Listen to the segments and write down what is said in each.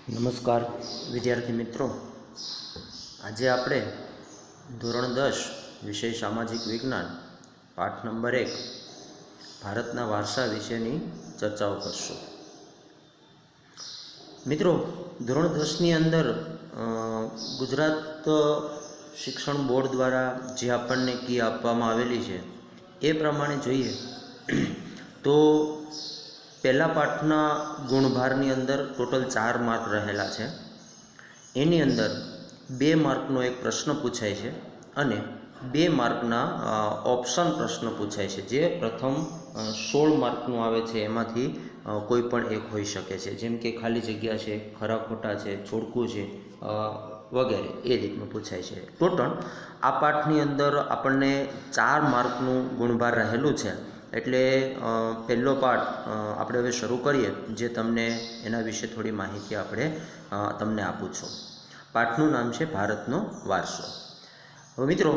નમસ્કાર વિદ્યાર્થી મિત્રો, આજે આપણે ધોરણ 10 વિષય સામાજિક વિજ્ઞાન પાઠ નંબર 1 ભારતના વારસા વિશેની ચર્ચાઓ કરશું. મિત્રો, ધોરણ 10ની અંદર ગુજરાત શિક્ષણ બોર્ડ દ્વારા જે આપણને કી આપવામાં આવેલી છે એ પ્રમાણે જોઈએ તો પહેલા પાઠના ગુણભારની અંદર ટોટલ 4 માર્ક રહેલા છે. એની અંદર 2 માર્કનો એક પ્રશ્ન પૂછાય છે અને 2 માર્કના ઓપ્શન પ્રશ્ન પૂછાય છે, જે પ્રથમ 16 માર્કનું આવે છે. એમાંથી કોઈ પણ એક હોઈ શકે છે, જેમ કે ખાલી જગ્યા છે, ખરા ખોટા છે, છોડકું છે વગેરે એ રીતનું પૂછાય છે. ટોટલ આ પાઠની અંદર આપણને 4 માર્કનું ગુણભાર રહેલું છે. એટલે પહેલો પાઠ આપણે હવે શરૂ કરીએ, જે તમને એના વિશે થોડી માહિતી આપણે તમને આપું છું. પાઠનું નામ છે ભારતનો વારસો. હવે મિત્રો,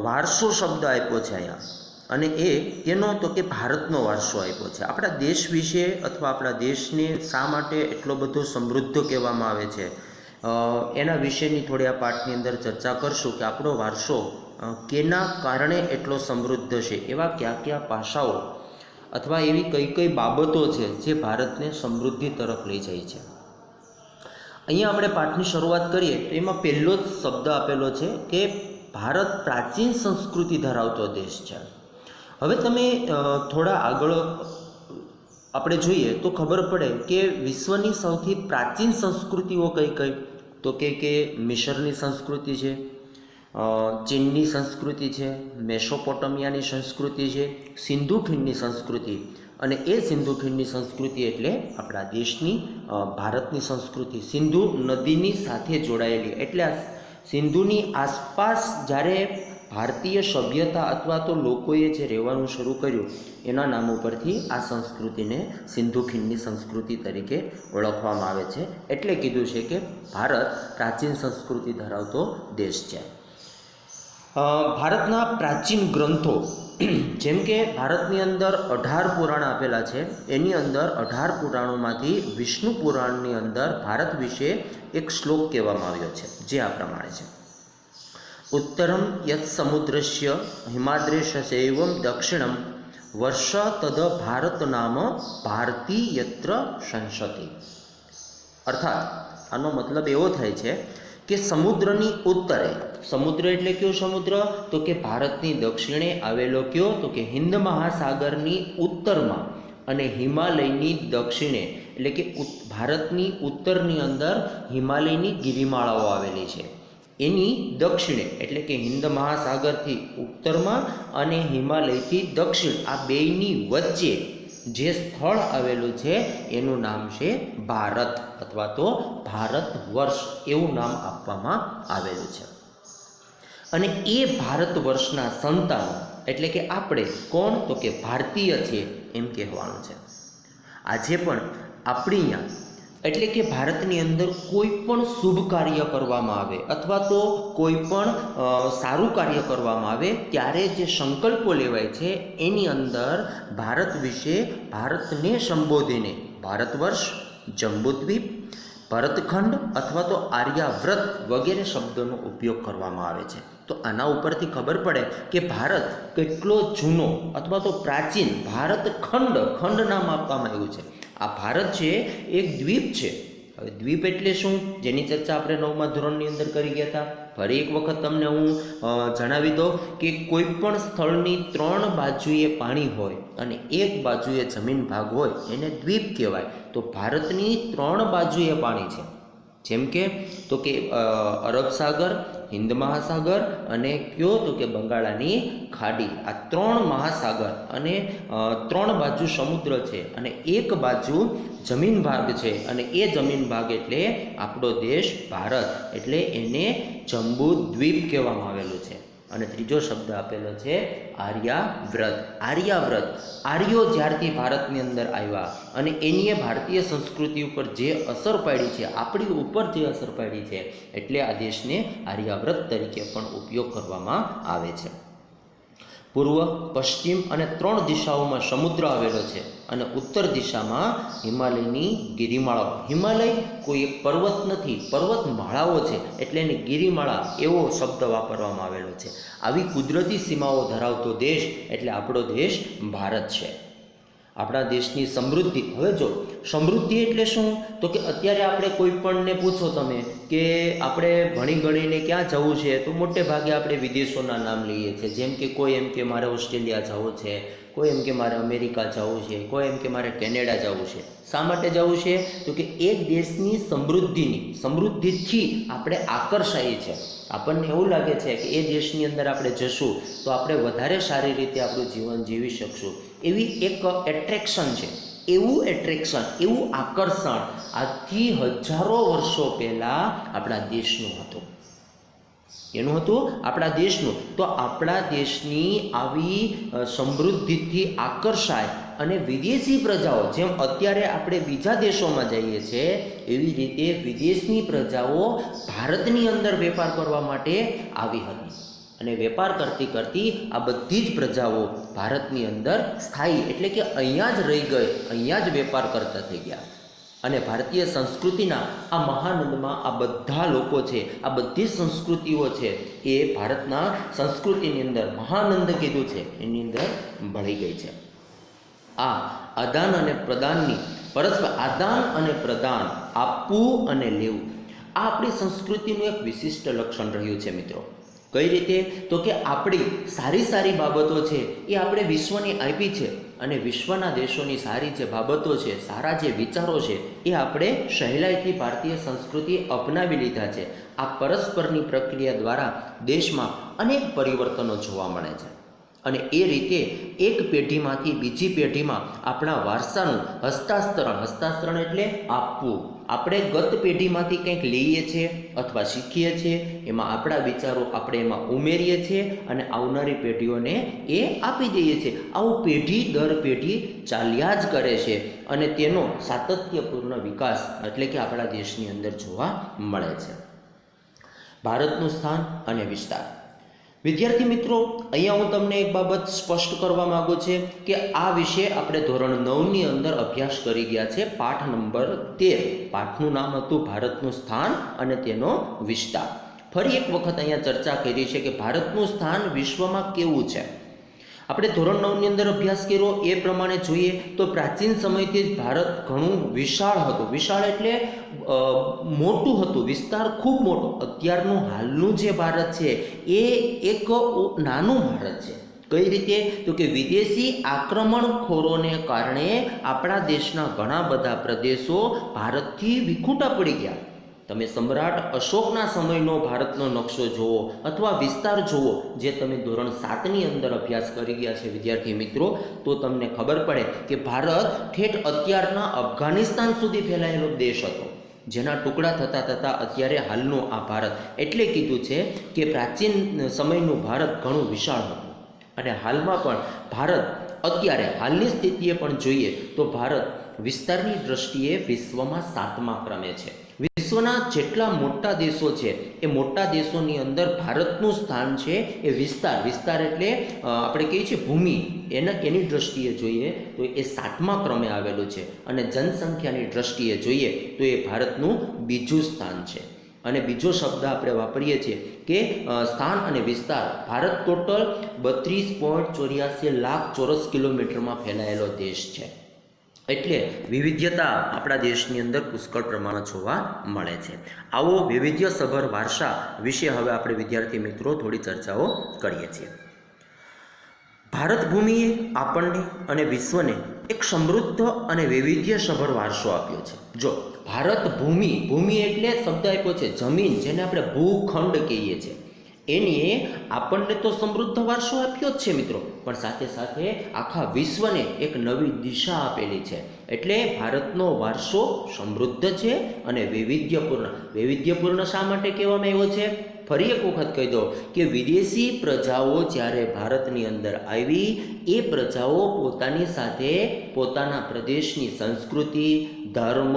વારસો શબ્દ આપ્યો છે અહીંયા, અને એ કેનો તો કે ભારતનો વારસો આપ્યો છે. આપણા દેશ વિશે અથવા આપણા દેશને શા માટે એટલો બધો સમૃદ્ધ કહેવામાં આવે છે એના વિશેની થોડી આ પાઠની અંદર ચર્ચા કરશું કે આપણો વારસો કેના કારણે એટલો સમૃદ્ધ છે, એવા કયા કયા પાસાઓ અથવા એવી કઈ કઈ બાબતો છે જે ભારતને સમૃદ્ધિ તરફ લઈ જાય છે. અહીંયા આપણે પાઠની શરૂઆત કરીએ તો એમાં પહેલો જ શબ્દ આપેલો છે કે ભારત પ્રાચીન સંસ્કૃતિ ધરાવતો દેશ છે. હવે તમે થોડા આગળ આપણે જોઈએ તો ખબર પડે કે વિશ્વની સૌથી પ્રાચીન સંસ્કૃતિઓ કઈ કઈ, તો કે મિશરની સંસ્કૃતિ છે, ચીનની સંસ્કૃતિ છે, મેસોપોટેમિયાની સંસ્કૃતિ છે, સિંધુ ખીણની સંસ્કૃતિ. અને એ સિંધુ ખીણની સંસ્કૃતિ એટલે આપણા દેશની ભારતની સંસ્કૃતિ સિંધુ નદીની સાથે જોડાયેલી. એટલે આ સિંધુની આસપાસ જ્યારે ભારતીય સભ્યતા અથવા તો લોકોએ જે રહેવાનું શરૂ કર્યું એના નામ ઉપરથી આ સંસ્કૃતિને સિંધુ ખીણની સંસ્કૃતિ તરીકે ઓળખવામાં આવે છે. એટલે કીધું છે કે ભારત પ્રાચીન સંસ્કૃતિ ધરાવતો દેશ છે. ભારતના પ્રાચીન ગ્રંથો, જેમ કે ભારતની અંદર 18 પુરાણ આપેલા છે. એની અંદર 18 પુરાણોમાંથી વિષ્ણુ પુરાણની અંદર ભારત વિશે એક શ્લોક કહેવામાં આવ્યો છે, જે આ પ્રમાણે છે: ઉત્તરમ યત સમુદ્રસ્ય હિમાદ્રેશસૈવમ દક્ષિણમ વર્ષ તદ ભારત નામ ભારતી યત્ર સંસતિ. અર્થાત આનો મતલબ એવો થાય છે કે સમુદ્રની ઉત્તરે, સમુદ્ર એટલે કયો સમુદ્ર, તો કે ભારતની દક્ષિણે આવેલો કયો, તો કે હિન્દ મહાસાગરની ઉત્તરમાં અને હિમાલયની દક્ષિણે, એટલે કે ભારતની ઉત્તરની અંદર હિમાલયની ગિરિમાળાઓ આવેલી છે. એની દક્ષિણે એટલે કે હિન્દ મહાસાગરથી ઉત્તરમાં અને હિમાલયથી દક્ષિણ, આ બેયની વચ્ચે જે સ્થળ આવેલું છે એનું નામ છે ભારત અથવા તો ભારત વર્ષ, એવું નામ આપવામાં આવેલું છે. અને એ ભારત વર્ષના સંતાનો એટલે કે આપણે કોણ, તો કે ભારતીય છીએ એમ કહેવાનું છે. આજે પણ આપણી અહીંયા એટલે કે ભારતની અંદર કોઈ પણ શુભ કાર્ય કરવામાં આવે અથવા તો કોઈ પણ સારું કાર્ય કરવામાં આવે ત્યારે જે સંકલ્પો લેવાય છે એની અંદર ભારત વિશે, ભારતને સંબોધીને ભારત વર્ષ, જંબુદ્વીપ, ભરતખંડ અથવા તો આર્યાવ્રત વગેરે શબ્દોનો ઉપયોગ કરવામાં આવે છે. તો આના ઉપરથી ખબર પડે કે ભારત કેટલો જૂનો અથવા તો પ્રાચીન ભારત ખંડ નામ આપવામાં આવ્યું છે. આ ભારત છે એક દ્વીપ છે. હવે દ્વીપ એટલે શું, જેની ચર્ચા આપણે 9મા ધોરણની અંદર કરી ગયા હતા. ફરી એક વખત તમને હું જણાવી દઉં કે કોઈ પણ સ્થળની 3 બાજુએ પાણી હોય અને એક બાજુએ જમીન ભાગ હોય એને દ્વીપ કહેવાય. તો ભારતની 3 બાજુએ પાણી છે, જેમ કે તો કે અરબ સાગર, હિન્દ મહાસાગર અને કયો તો કે બંગાળાની ખાડી. આ 3 મહાસાગર અને 3 બાજુ સમુદ્ર છે અને એક બાજુ જમીન ભાગ છે, અને એ જમીન ભાગ એટલે આપણો દેશ ભારત, એટલે એને જંબુ દ્વીપ કહેવામાં આવેલું છે. અને ત્રીજો શબ્દ આપેલો છે આર્યાવ્રત. આર્યાવ્રત, આર્યો જ્યારથી ભારતની અંદર આવ્યા અને એની ભારતીય સંસ્કૃતિ ઉપર જે અસર પાડી છે, આપણી ઉપર જે અસર પાડી છે, એટલે આ દેશને આર્યાવ્રત તરીકે પણ ઉપયોગ કરવામાં આવે છે. પૂર્વ, પશ્ચિમ અને 3 દિશાઓમાં સમુદ્ર આવેલો છે અને ઉત્તર દિશામાં હિમાલયની ગિરિમાળાઓ. હિમાલય કોઈ એક પર્વત નથી, પર્વતમાળાઓ છે, એટલે એને ગિરિમાળા એવો શબ્દ વાપરવામાં આવેલો છે. આવી કુદરતી સીમાઓ ધરાવતો દેશ એટલે આપણો દેશ ભારત છે. આપણા દેશની સમૃદ્ધિ, હવે જો સમૃદ્ધિ એટલે શું, તો કે અત્યારે આપણે કોઈ પણને પૂછો તમે કે આપણે ભણી ગણીને ક્યાં જવું છે, તો મોટે ભાગે આપણે વિદેશોના નામ લઈએ છીએ. જેમ કે કોઈ એમ કે મારે ઓસ્ટ્રેલિયા જવું છે, કોઈ એમ કે મારે અમેરિકા જવું છે, કોઈ એમ કે મારે કેનેડા જવું છે. શા માટે જવું છે, તો કે એક દેશની સમૃદ્ધિથી આપણે આકર્ષાઈએ છે. આપણને એવું લાગે છે કે એ દેશની અંદર આપણે જશું તો આપણે વધારે સારી રીતે આપણું જીવન જીવી શકશું. એવી એક એટ્રેક્શન છે, એવું આકર્ષણ આજથી હજારો વર્ષો પહેલાં આપણા દેશનું હતું. એનું હતું આપણા દેશનું. તો આપણા દેશની આવી સમૃદ્ધિથી આકર્ષાય અને વિદેશી પ્રજાઓ, જેમ અત્યારે આપણે બીજા દેશોમાં જઈએ છીએ એવી રીતે વિદેશની પ્રજાઓ ભારતની અંદર વેપાર કરવા માટે આવી હતી. અને વેપાર કરતી કરતી આ બધી જ પ્રજાઓ ભારતની અંદર સ્થાયી એટલે કે અહીંયા જ રહી ગઈ, અહીંયા જ વેપાર કરતા થઈ ગયા. અને ભારતીય સંસ્કૃતિના આ મહાનંદમાં આ બધા લોકો છે, આ બધી સંસ્કૃતિઓ છે એ ભારતના સંસ્કૃતિની અંદર મહાનંદ કીધું છે એની અંદર ભળી ગઈ છે. આ આદાન અને પ્રદાનની પરસ્પર આદાન અને પ્રદાન, આપવું અને લેવું, આ આપણી સંસ્કૃતિનું એક વિશિષ્ટ લક્ષણ રહ્યું છે મિત્રો. કઈ રીતે, તો કે આપણી સારી બાબતો છે એ આપણે વિશ્વને આપી છે અને વિશ્વના દેશોની સારી જે બાબતો છે, સારા જે વિચારો છે એ આપણે સહેલાઈથી ભારતીય સંસ્કૃતિ અપનાવી લીધા છે. આ પરસ્પરની પ્રક્રિયા દ્વારા દેશમાં અનેક પરિવર્તનો જોવા મળે છે અને એ રીતે એક પેઢીમાંથી બીજી પેઢીમાં આપણા વારસાનું હસ્તાંતરણ એટલે આપવું. આપણે ગત પેઢીમાંથી કંઈક લઈએ છીએ અથવા શીખીએ છીએ, એમાં આપણા વિચારો આપણે એમાં ઉમેરીએ છીએ અને આવનારી પેઢીઓને એ આપી દઈએ છીએ. આવું પેઢી દર પેઢી ચાલ્યા જ કરે છે અને તેનો સાતત્યપૂર્ણ વિકાસ એટલે કે આપણા દેશની અંદર જોવા મળે છે. ભારતનું સ્થાન અને વિસ્તાર. વિદ્યાર્થી મિત્રો, અહીંયા હું તમને એક બાબત સ્પષ્ટ કરવા માગું છું કે આ વિશે આપણે ધોરણ 9ની અંદર અભ્યાસ કરી ગયા છે. પાઠ નંબર 13, પાઠનું નામ હતું ભારતનું સ્થાન અને તેનો વિસ્તાર. ફરી એક વખત અહીંયા ચર્ચા કરી છે કે ભારતનું સ્થાન વિશ્વમાં કેવું છે. આપણે ધોરણ 9ની અંદર અભ્યાસ કર્યો એ પ્રમાણે જોઈએ તો પ્રાચીન સમયથી જ ભારત ઘણું વિશાળ હતું. વિશાળ એટલે મોટું હતું, વિસ્તાર ખૂબ મોટો. અત્યારનું હાલનું જે ભારત છે એ એક નાનું ભારત છે. કઈ રીતે, તો કે વિદેશી આક્રમણખોરોને કારણે આપણા દેશના ઘણા બધા પ્રદેશો ભારતથી વિખૂટા પડી ગયા. તમે સમ્રાટ અશોકના સમયનો ભારતનો નકશો જુઓ અથવા વિસ્તાર જુઓ, જે તમે ધોરણ 7ની અંદર અભ્યાસ કરી ગયા છે વિદ્યાર્થી મિત્રો, તો તમને ખબર પડે કે ભારત ઠેઠ અત્યારના અફઘાનિસ્તાન સુધી ફેલાયેલો દેશ હતો, જેના ટુકડા થતાં અત્યારે હાલનું આ ભારત. એટલે કીધું છે કે પ્રાચીન સમયનું ભારત ઘણું વિશાળ હતું અને હાલમાં પણ ભારત અત્યારે હાલની સ્થિતિએ પણ જોઈએ તો ભારત વિસ્તારની દ્રષ્ટિએ વિશ્વમાં 7મા ક્રમે છે. વિશ્વના જેટલા મોટા દેશો છે એ મોટા દેશોની અંદર ભારતનું સ્થાન છે એ વિસ્તાર એટલે આપણે કહીએ છીએ ભૂમિ, એની દ્રષ્ટિએ જોઈએ તો એ 7મા ક્રમે આવેલું છે અને જનસંખ્યાની દ્રષ્ટિએ જોઈએ તો એ ભારતનું બીજું સ્થાન છે. અને બીજો શબ્દ આપણે વાપરીએ છીએ કે સ્થાન અને વિસ્તાર. ભારત ટોટલ 32.84 લાખ ચોરસ કિલોમીટરમાં ફેલાયેલો દેશ છે. એટલે વિવિધતા આપણા દેશની અંદર પુષ્કળ પ્રમાણમાં જોવા મળે છે. આવો વૈવિધ્યસભર વારસા વિશે હવે આપણે વિદ્યાર્થી મિત્રો થોડી ચર્ચાઓ કરીએ છીએ. ભારત ભૂમિએ આપણને અને વિશ્વને એક સમૃદ્ધ અને વૈવિધ્યસભર વારસો આપ્યો છે. જો ભારત ભૂમિ એટલે શબ્દ આપ્યો છે જમીન, જેને આપણે ભૂખંડ કહીએ છીએ, એની આપણને તો સમૃદ્ધ વારસો આપ્યો જ છે મિત્રો. પણ સાથે સાથે આખા વિશ્વને એક નવી દિશા આપેલી છે. એટલે ભારતનો વારસો સમૃદ્ધ છે અને વૈવિધ્યપૂર્ણ શા માટે કહેવામાં આવ્યો છે? ફરી એક વખત કહી દો કે વિદેશી પ્રજાઓ જ્યારે ભારતની અંદર આવી, એ પ્રજાઓ પોતાની સાથે પોતાના પ્રદેશની સંસ્કૃતિ, ધર્મ,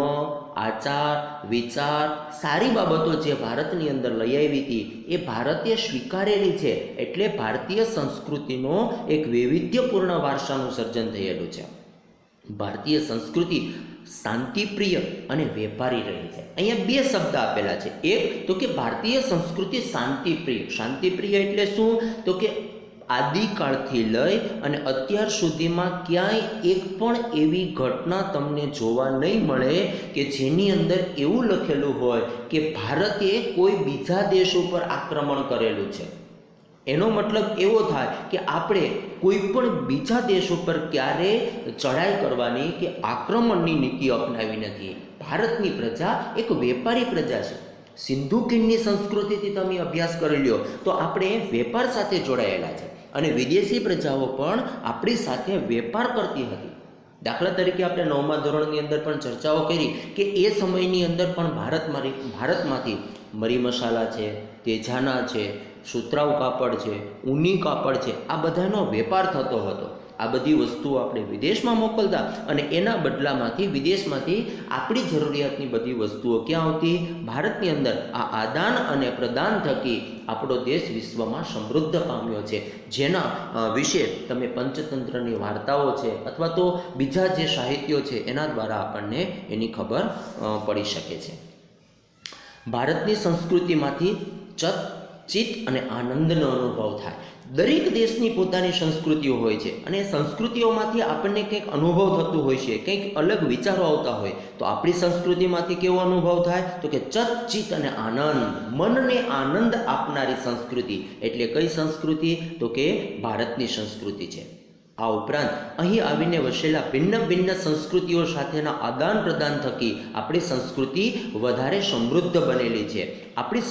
આચાર, વિચાર, સારી બાબતો જે ભારતની અંદર લઈ આવી હતી એ ભારતે સ્વીકારેલી છે. એટલે ભારતીય સંસ્કૃતિનો એક વૈવિધ્યપૂર્ણ વારસાનું સર્જન થયેલું છે. ભારતીય સંસ્કૃતિ શાંતિપ્રિય અને વેપારી રહી છે. અહીંયા બે શબ્દ આપેલા છે. એક તો કે ભારતીય સંસ્કૃતિ શાંતિપ્રિય. શાંતિપ્રિય એટલે શું? તો કે આદિકાળથી લઈ અને અત્યાર સુધીમાં ક્યાંય એક પણ એવી ઘટના તમને જોવા નહીં મળે કે જેની અંદર એવું લખેલું હોય કે ભારતે કોઈ બીજા દેશ ઉપર આક્રમણ કરેલું છે. એનો મતલબ એવો થાય કે આપણે કોઈ પણ બીજા દેશ ઉપર ક્યારેય ચડાઈ કરવાની કે આક્રમણની નીતિ અપનાવી નથી. ભારતની પ્રજા એક વેપારી પ્રજા છે. સિંધુ ખીણની સંસ્કૃતિથી તમે અભ્યાસ કરી લ્યો તો આપણે વેપાર સાથે જોડાયેલા છે અને વિદેશી પ્રજાઓ પણ આપણી સાથે વેપાર કરતી હતી. દાખલા તરીકે આપણે 9મા ધોરણની અંદર પણ ચર્ચાઓ કરી કે એ સમયની અંદર પણ ભારતમાંથી મરી મસાલા છે, તેજાના છે, સુતરાઉ કાપડ છે, ઊની કાપડ છે, આ બધાનો વેપાર થતો હતો. આ બધી વસ્તુઓ આપણે વિદેશમાં મોકલતા અને એના બદલામાંથી વિદેશમાંથી આપણી જરૂરિયાતની બધી વસ્તુઓ ક્યાં આવતી? ભારતની અંદર. આ આદાન અને પ્રદાન થકી આપણો દેશ વિશ્વમાં સમૃદ્ધ પામ્યો છે, જેના વિશે તમે પંચતંત્રની વાર્તાઓ છે અથવા તો બીજા જે સાહિત્યો છે એના દ્વારા આપણને એની ખબર પડી શકે છે. ભારતની સંસ્કૃતિમાંથી ચિત્ત અને આનંદનો અનુભવ થાય. દરેક દેશની પોતાની સંસ્કૃતિઓ હોય છે અને સંસ્કૃતિઓમાંથી આપણને કંઈક અનુભવ થતું હોય છે, કંઈક અલગ વિચારો આવતા હોય. તો આપણી સંસ્કૃતિમાંથી કેવો અનુભવ થાય? તો કે ચિત્ત અને આનંદ, મનને આનંદ આપનારી સંસ્કૃતિ. એટલે કઈ સંસ્કૃતિ? તો કે ભારતની સંસ્કૃતિ છે. આ ઉપરાંત અહીં આવીને વસેલા ભિન્ન ભિન્ન સંસ્કૃતિઓ સાથેના આદાન પ્રદાન થકી આપણી સંસ્કૃતિ વધારે સમૃદ્ધ બનેલી છે. આપણી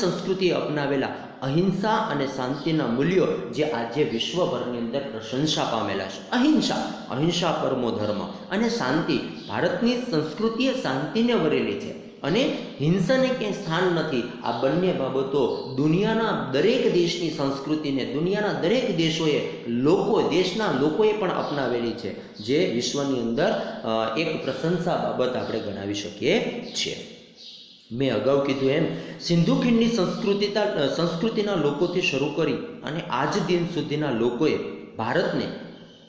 સંસ્કૃતિએ અપનાવેલા અહિંસા અને શાંતિના મૂલ્યો જે આજે વિશ્વભરની અંદર પ્રશંસા પામેલા છે. અહિંસા પરમો ધર્મ અને શાંતિ. ભારતની સંસ્કૃતિએ શાંતિને વરેલી છે અને હિંસાને ક્યાંય સ્થાન નથી. આ બંને બાબતો દુનિયાના દરેક દેશની સંસ્કૃતિને દુનિયાના દરેક દેશના લોકોએ પણ અપનાવેલી છે, જે વિશ્વની અંદર એક પ્રશંસા બાબત આપણે ગણાવી શકીએ છીએ. મેં અગાઉ કીધું એમ સિંધુ ખીણની સંસ્કૃતિના લોકોથી શરૂ કરી અને આજ દિન સુધીના લોકોએ ભારતને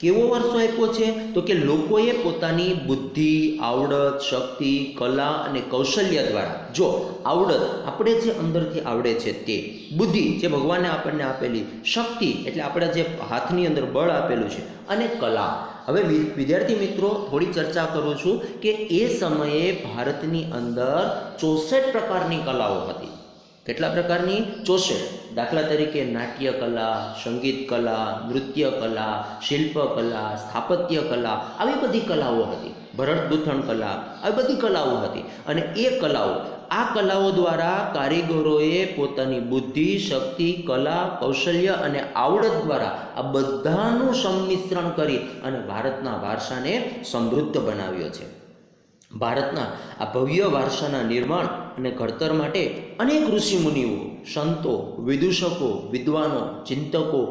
કેવો વારસો આપ્યો છે? તો કે લોકોએ પોતાની બુદ્ધિ, આવડત, શક્તિ, કલા અને કૌશલ્ય દ્વારા, જો આવડત આપણે જે અંદરથી આવડે છે તે, બુદ્ધિ જે ભગવાને આપણને આપેલી, શક્તિ એટલે આપણા જે હાથની અંદર બળ આપેલું છે, અને કલા. હવે વિદ્યાર્થી મિત્રો થોડી ચર્ચા કરું છું કે એ સમયે ભારતની અંદર 64 પ્રકારની કલાઓ હતી. કેટલા પ્રકારની? 64. દાખલા તરીકે નાટ્ય કલા, સંગીત કલા, નૃત્ય કલા, શિલ્પકલા, સ્થાપત્ય કલા, આવી બધી કલાઓ હતી. ભરત ગૂંથણ કલા, આવી બધી કલાઓ હતી. અને આ કલાઓ દ્વારા કારીગરોએ પોતાની બુદ્ધિ, શક્તિ, કલા, કૌશલ્ય અને આવડત દ્વારા આ બધાનું સંમિશ્રણ કરી અને ભારતના વારસાને સમૃદ્ધ બનાવ્યો છે. ભારતના આ ભવ્ય વારસાના નિર્માણ અને ઘડતર માટે અનેક ઋષિમુનિઓ, સંતો, વિદૂષકો, વિદ્વાનો, ચિંતકો,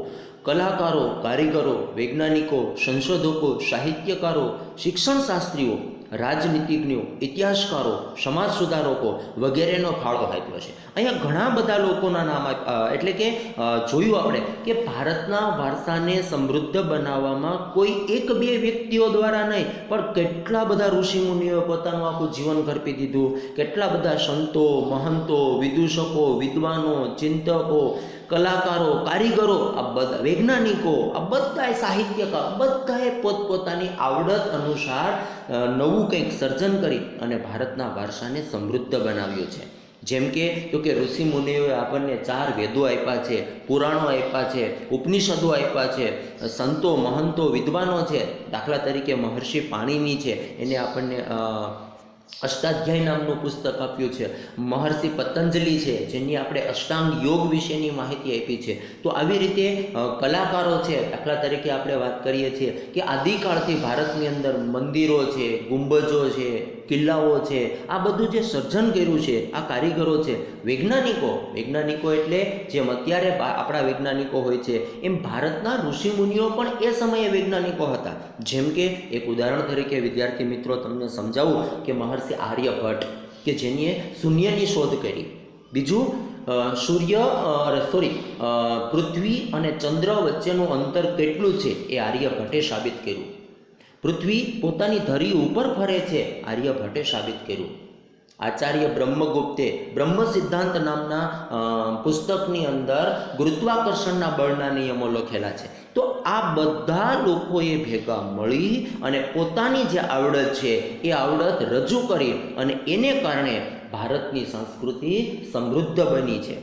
કલાકારો, કારીગરો, વૈજ્ઞાનિકો, સંશોધકો, સાહિત્યકારો, શિક્ષણશાસ્ત્રીઓ, રાજનીતિજ્ઞો, ઇતિહાસકારો, સમાજ સુધારકો વગેરેનો ફાળો આપ્યો છે. અહીંયા ઘણા બધા લોકોના નામ એટલે કે જોયું આપણે કે ભારતના વારસાને સમૃદ્ધ બનાવવામાં કોઈ એક બે વ્યક્તિઓ દ્વારા નહીં, પણ કેટલા બધા ઋષિમુનિઓએ પોતાનું આખું જીવન ખર્પી દીધું. કેટલા બધા સંતો, મહંતો, વિદૂષકો, વિદ્વાનો, ચિંતકો, કલાકારો, કારીગરો, આ બધા વૈજ્ઞાનિકો, આ બધાએ સાહિત્યકાર, બધાએ પોતપોતાની આવડત અનુસાર નવું કંઈક સર્જન કરી અને ભારતના વારસાને સમૃદ્ધ બનાવ્યો છે. જેમ કે ઋષિ મુનિઓએ આપણને 4 વેદો આપ્યા છે, પુરાણો આપ્યા છે, ઉપનિષદો આપ્યા છે, સંતો, મહંતો, વિદ્વાનો છે. દાખલા તરીકે મહર્ષિ પાણિની છે, એને આપણને અષ્ટાધ્યાય નામનું પુસ્તક આપ્યું છે, મહર્ષિ પતંજલિ છે જેની આપણે અષ્ટાંગ યોગ વિશેની માહિતી આપી છે. તો આવી રીતે કલાકારો છે, દાખલા તરીકે આપણે વાત કરીએ છીએ કે આદિકાળથી ભારતની અંદર મંદિરો છે, ગુંબજો છે, કિલ્લાઓ છે, આ બધું જે સર્જન કર્યું છે આ કારીગરો છે. વૈજ્ઞાનિકો એટલે જેમ અત્યારે આપણા વૈજ્ઞાનિકો હોય છે એમ ભારતના ઋષિમુનિઓ પણ એ સમયે વૈજ્ઞાનિકો હતા. જેમ કે એક ઉદાહરણ તરીકે વિદ્યાર્થી મિત્રો તમને સમજાવું કે મહર્ષિ આર્યભટ્ટ કે જેને શૂન્યની શોધ કરી. બીજું પૃથ્વી અને ચંદ્ર વચ્ચેનું અંતર કેટલું છે એ આર્યભટ્ટે સાબિત કર્યું. પૃથ્વી પોતાની ધરી ઉપર ફરે છે, આર્યભટ્ટે સાબિત કર્યું. આચાર્ય બ્રહ્મગુપ્તે બ્રહ્મ સિદ્ધાંત નામના પુસ્તકની અંદર ગુરુત્વાકર્ષણના બળના નિયમો લખેલા છે. તો આ બધા લોકોએ ભેગા મળી અને પોતાની જે આવડત છે એ આવડત રજૂ કરી અને એને કારણે ભારતની સંસ્કૃતિ સમૃદ્ધ બની છે.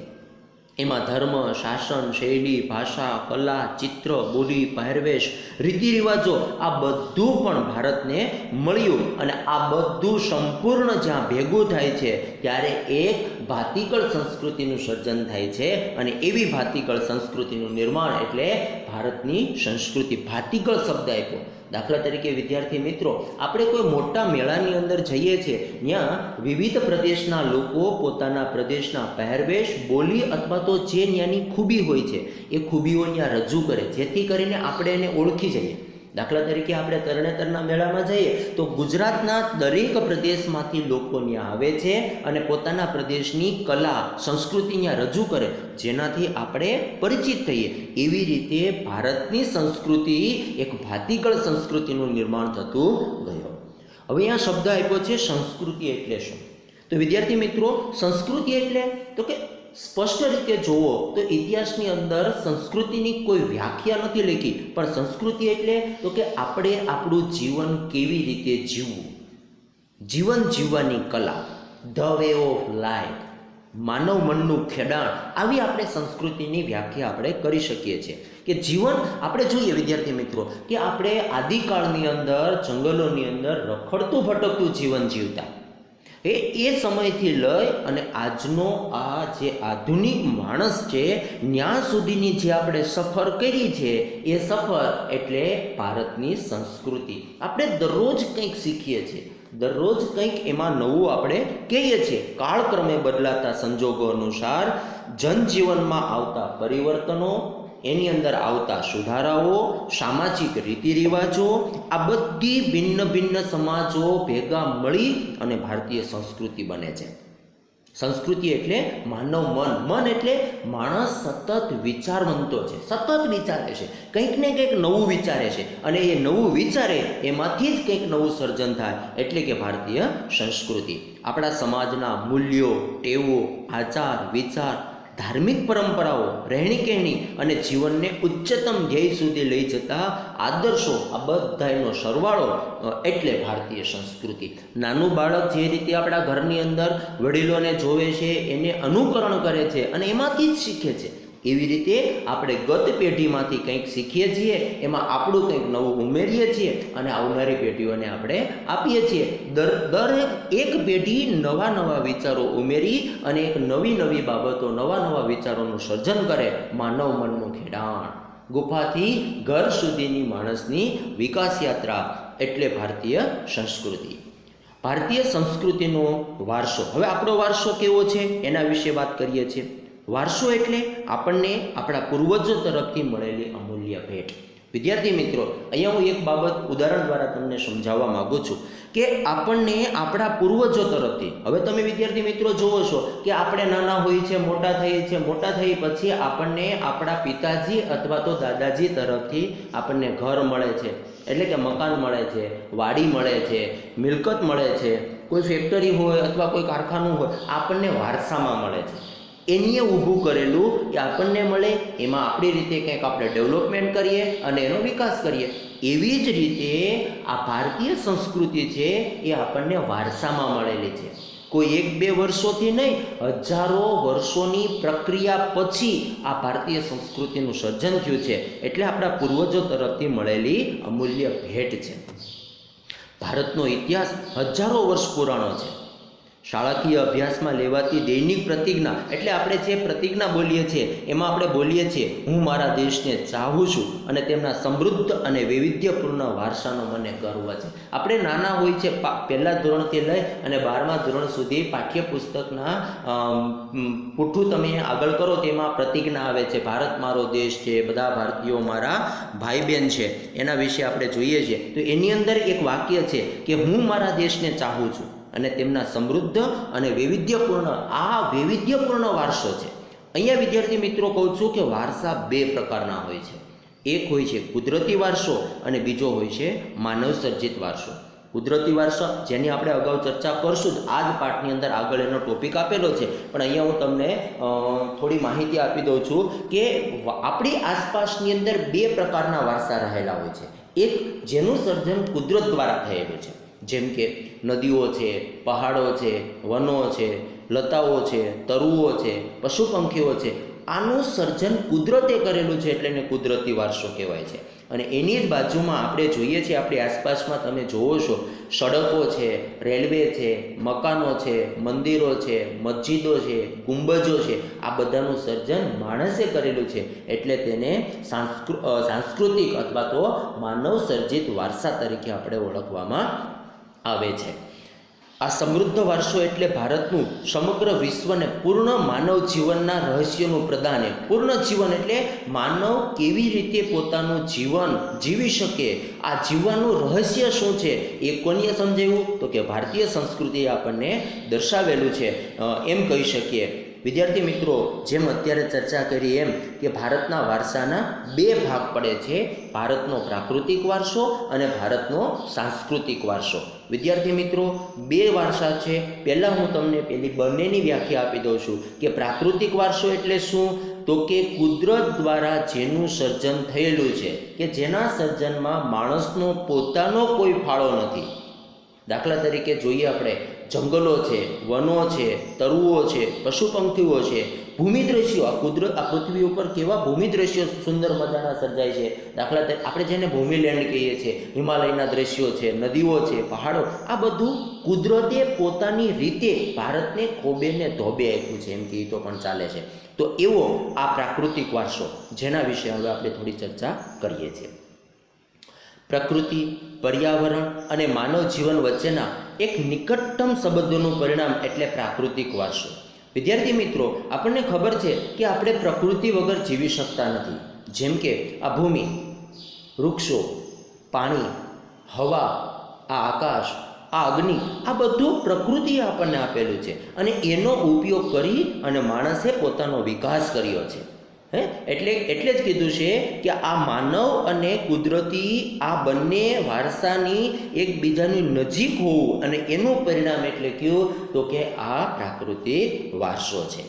એમાં ધર્મ, શાસન, શૈલી, ભાષા, કલા, ચિત્ર, બોલી, પહેરવેશ, રીતિરિવાજો આ બધું પણ ભારતને મળ્યું અને આ બધું સંપૂર્ણ જ્યાં ભેગું થાય છે ત્યારે એક ભાતીગળ સંસ્કૃતિનું સર્જન થાય છે અને એવી ભાતીગળ સંસ્કૃતિનું નિર્માણ એટલે ભારતની સંસ્કૃતિ. ભાતીગળ શબ્દ આપ્યો. દાખલા તરીકે વિદ્યાર્થી મિત્રો, આપણે કોઈ મોટા મેળાની અંદર જઈએ છીએ, ત્યાં વિવિધ પ્રદેશના લોકો પોતાના પ્રદેશના પહેરવેશ, બોલી અથવા તો જે ત્યાંની ખૂબી હોય છે એ ખૂબીઓ ત્યાં રજૂ કરે, જેથી કરીને આપણે એને ઓળખી જઈએ. દાખલા તરીકે આપણે તરણેતરના મેળામાં જઈએ તો ગુજરાતના દરેક પ્રદેશમાંથી લોકો ત્યાં આવે છે અને પોતાના પ્રદેશની કલા, સંસ્કૃતિ ત્યાં રજૂ કરે, જેનાથી આપણે પરિચિત થઈએ. એવી રીતે ભારતની સંસ્કૃતિ એક ભાતીગળ સંસ્કૃતિનું નિર્માણ થતું ગયું. હવે અહીંયા શબ્દ આપ્યો છે સંસ્કૃતિ એટલે શું? તો વિદ્યાર્થી મિત્રો, સંસ્કૃતિ એટલે તો કે સ્પષ્ટ રીતે જુઓ તો ઇતિહાસની અંદર સંસ્કૃતિની કોઈ વ્યાખ્યા નથી લખી, પણ સંસ્કૃતિ એટલે તો કે આપણે આપણું જીવન કેવી રીતે જીવવું, જીવન જીવવાની કલા, ધ વે ઓફ લાઈફ, માનવ મનનું ખેડાણ, આવી આપણે સંસ્કૃતિની વ્યાખ્યા આપણે કરી શકીએ છીએ. કે જીવન આપણે જોઈએ વિદ્યાર્થી મિત્રો કે આપણે આદિકાળની અંદર જંગલોની અંદર રખડતું ભટકતું જીવન જીવતા. એ સમયથી લઈ અને આજનો આ જે આધુનિક માણસ છે ત્યાં સુધીની જે આપણે સફર કરી છે એ સફર એટલે ભારતની સંસ્કૃતિ. આપણે દરરોજ કંઈક શીખીએ છીએ, દરરોજ કંઈક એમાં નવું આપણે કહીએ છીએ. કાળક્રમે બદલાતા સંજોગો અનુસાર જનજીવનમાં આવતા પરિવર્તનો, એની અંદર આવતા સુધારાઓ, સામાજિક રીતિરિવાજો, આ બધી ભિન્ન ભિન્ન સમાજો ભેગા મળી અને ભારતીય સંસ્કૃતિ બને છે. સંસ્કૃતિ એટલે માનવ મન. મન એટલે માણસ સતત વિચારવંતો છે, સતત વિચારે છે, કંઈક ને કંઈક નવું વિચારે છે અને એ નવું વિચારે એમાંથી જ કંઈક નવું સર્જન થાય એટલે કે ભારતીય સંસ્કૃતિ. આપણા સમાજના મૂલ્યો, ટેવો, આચાર, વિચાર, ધાર્મિક પરંપરાઓ, રહેણીકહેણી અને જીવનને ઉચ્ચતમ ધ્યેય સુધી લઈ જતા આદર્શો, આ બધાનો સરવાળો એટલે ભારતીય સંસ્કૃતિ. નાનું બાળક જે રીતે આપણા ઘરની અંદર વડીલોને જોવે છે, એને અનુકરણ કરે છે અને એમાંથી જ શીખે છે, એવી રીતે આપણે ગત પેઢીમાંથી કંઈક શીખીએ છીએ, એમાં આપણું કંઈક નવું ઉમેરીએ છીએ અને આવનારી પેઢીઓને આપણે આપીએ છીએ. દરેક એક પેઢી નવા નવા વિચારો ઉમેરી અને એક નવી નવી બાબતો, નવા નવા વિચારોનું સર્જન કરે. માનવ મનનું ખેડાણ, ગુફાથી ઘર સુધીની માણસની વિકાસ યાત્રા એટલે ભારતીય સંસ્કૃતિ. ભારતીય સંસ્કૃતિનો વારસો. હવે આપણો વારસો કેવો છે એના વિશે વાત કરીએ છીએ. વારસો એટલે આપણને આપણા પૂર્વજો તરફથી મળેલી અમૂલ્ય ભેટ. વિદ્યાર્થી મિત્રો, અહીંયા હું એક બાબત ઉદાહરણ દ્વારા તમને સમજાવવા માગું છું કે આપણને આપણા પૂર્વજો તરફથી, હવે તમે વિદ્યાર્થી મિત્રો જુઓ છો કે આપણે નાના હોઈએ છીએ, મોટા થઈએ છીએ, મોટા થઈ પછી આપણને આપણા પિતાજી અથવા તો દાદાજી તરફથી આપણને ઘર મળે છે, એટલે કે મકાન મળે છે, વાડી મળે છે, મિલકત મળે છે, કોઈ ફેક્ટરી હોય અથવા કોઈ કારખાનું હોય, આપણને વારસામાં મળે છે. એને ઊભું કરેલું એ આપણને મળે, એમાં આપણી રીતે કંઈક આપણે ડેવલપમેન્ટ કરીએ અને એનો વિકાસ કરીએ. એવી જ રીતે આ ભારતીય સંસ્કૃતિ છે એ આપણને વારસામાં મળેલી છે. કોઈ 1-2 વર્ષોથી નહીં, હજારો વર્ષોની પ્રક્રિયા પછી આ ભારતીય સંસ્કૃતિનું સર્જન થયું છે એટલે આપણા પૂર્વજો તરફથી મળેલી અમૂલ્ય ભેટ છે. ભારતનો ઇતિહાસ હજારો વર્ષ પુરાણો છે. શાળાકીય અભ્યાસમાં લેવાતી દૈનિક પ્રતિજ્ઞા એટલે આપણે જે પ્રતિજ્ઞા બોલીએ છીએ એમાં આપણે બોલીએ છીએ, હું મારા દેશને ચાહું છું અને તેમના સમૃદ્ધ અને વૈવિધ્યપૂર્ણ વારસાનો મને ગર્વ છે. આપણે નાના હોય છે, પહેલા ધોરણથી લઈ અને 12મા ધોરણ સુધી પાઠ્યપુસ્તકના પુઠ્ઠું તમે આગળ કરો તેમાં પ્રતિજ્ઞા આવે છે, ભારત મારો દેશ છે, બધા ભારતીયો મારા ભાઈ બહેન છે. એના વિશે આપણે જોઈએ છીએ તો એની અંદર એક વાક્ય છે કે હું મારા દેશને ચાહું છું અને તેમના સમૃદ્ધ અને વૈવિધ્યપૂર્ણ વારસો છે. અહીંયા વિદ્યાર્થી મિત્રો કહું છું કે વારસા બે પ્રકારના હોય છે. એક હોય છે કુદરતી વારસો અને બીજો હોય છે માનવ સર્જિત વારસો. કુદરતી વારસો જેની આપણે અગાઉ ચર્ચા કરશું જ, આ જ પાઠની અંદર આગળ એનો ટોપિક આપેલો છે, પણ અહીંયા હું તમને થોડી માહિતી આપી દઉં છું કે આપણી આસપાસની અંદર બે પ્રકારના વારસા રહેલા હોય છે. એક જેનું સર્જન કુદરત દ્વારા થયેલું છે, જેમ કે નદીઓ છે, પહાડો છે, વનો છે, લતાઓ છે, તરુઓ છે, પશુ પંખીઓ છે. આનું સર્જન કુદરતે કરેલું છે એટલે એને કુદરતી વારસો કહેવાય છે. અને એની જ બાજુમાં આપણે જોઈએ છીએ, આપણી આસપાસમાં તમે જોવો છો, સડકો છે, રેલવે છે, મકાનો છે, મંદિરો છે, મસ્જિદો છે, ગુંબજો છે, આ બધાનું સર્જન માણસે કરેલું છે એટલે તેને સાંસ્કૃતિક અથવા તો માનવ સર્જિત વારસા તરીકે આપણે ઓળખવામાં આવે છે. આ સમૃદ્ધ વારસો એટલે ભારતનું સમગ્ર વિશ્વને પૂર્ણ માનવ જીવનના રહસ્યનું પ્રદાન. પૂર્ણ જીવન એટલે માનવ કેવી રીતે પોતાનું જીવન જીવી શકે, આ જીવવાનું રહસ્ય શું છે એ કોને સમજાવ્યું તો કે ભારતીય સંસ્કૃતિએ આપણને દર્શાવેલું છે એમ કહી શકીએ. વિદ્યાર્થી મિત્રો, જેમ અત્યારે ચર્ચા કરી એમ કે ભારતના વારસાના બે ભાગ પડે છે, ભારતનો પ્રાકૃતિક વારસો અને ભારતનો સાંસ્કૃતિક વારસો. વિદ્યાર્થી મિત્રો, બે વારસા છે. પહેલાં હું તમને પેલી બંનેની વ્યાખ્યા આપી દઉં છું કે પ્રાકૃતિક વારસો એટલે શું તો કે કુદરત દ્વારા જેનું સર્જન થયેલું છે, કે જેના સર્જનમાં માણસનો પોતાનો કોઈ ફાળો નથી. દાખલા તરીકે જોઈએ આપણે, જંગલો છે, વનો છે, તરુઓ છે, પશુ પંખીઓ છે, ભૂમિ દ્રશ્યો, આ પૃથ્વી ઉપર કેવા ભૂમિ દ્રશ્યો સુંદર મજાના સર્જાય છે. દાખલા તરીકે આપણે જેને ભૂમિલેન્ડ કહીએ છીએ, હિમાલયના દ્રશ્યો છે, નદીઓ છે, પહાડો, આ બધું કુદરતે પોતાની રીતે ભારતને ખોબે ને ધોબે આપ્યું છે એમ કહે તો પણ ચાલે છે. તો એવો આ પ્રાકૃતિક વારસો, જેના વિશે હવે આપણે થોડી ચર્ચા કરીએ છીએ. પ્રકૃતિ, પર્યાવરણ અને માનવ જીવન વચ્ચેના એક નિકટતમ સંબંધોનું પરિણામ એટલે પ્રાકૃતિક વારસો. વિદ્યાર્થી મિત્રો, આપણને ખબર છે કે આપણે પ્રકૃતિ વગર જીવી શકતા નથી. જેમ કે આ ભૂમિ, વૃક્ષો, પાણી, હવા, આ આકાશ, આ અગ્નિ, આ બધું પ્રકૃતિએ આપણને આપેલું છે અને એનો ઉપયોગ કરી અને માણસે પોતાનો વિકાસ કર્યો છે. એટલે જ કીધું છે કે આ માનવ અને કુદરતી આ બંને વારસાની એકબીજાની નજીક હોવું અને એનું પરિણામ એટલે કયું તો કે આ પ્રાકૃતિક વારસો છે.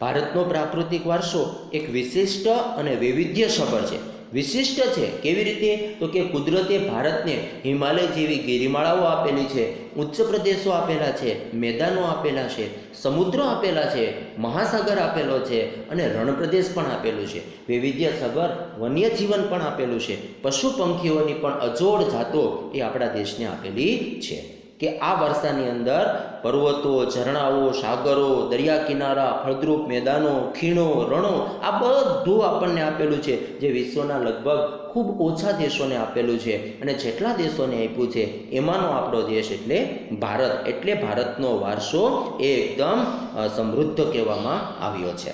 ભારતનો પ્રાકૃતિક વારસો એક વિશિષ્ટ અને વૈવિધ્યસભર છે. વિશિષ્ટ છે કેવી રીતે તો કે કુદરતે ભારતને હિમાલય જેવી ગિરિમાળાઓ આપેલી છે, ઉચ્ચ પ્રદેશો આપેલા છે, મેદાનો આપેલા છે, સમુદ્રો આપેલા છે, મહાસાગર આપેલો છે અને રણપ્રદેશ પણ આપેલું છે. વૈવિધ્યસભર વન્યજીવન પણ આપેલું છે. પશુ પંખીઓની પણ અજોડ જાતો એ આપણા દેશને આપેલી છે. કે આ વારસાની અંદર પર્વતો, ઝરણાઓ, સાગરો, દરિયા કિનારા, ફળદ્રુપ મેદાનો, ખીણો, રણો, આ બધું આપણને આપેલું છે, જે વિશ્વના લગભગ ખૂબ ઓછા દેશોને આપેલું છે. અને જેટલા દેશોને આપ્યું છે એમાંનો આપણો દેશ એટલે ભારત. એટલે ભારતનો વારસો એ એકદમ સમૃદ્ધ કહેવામાં આવ્યો છે.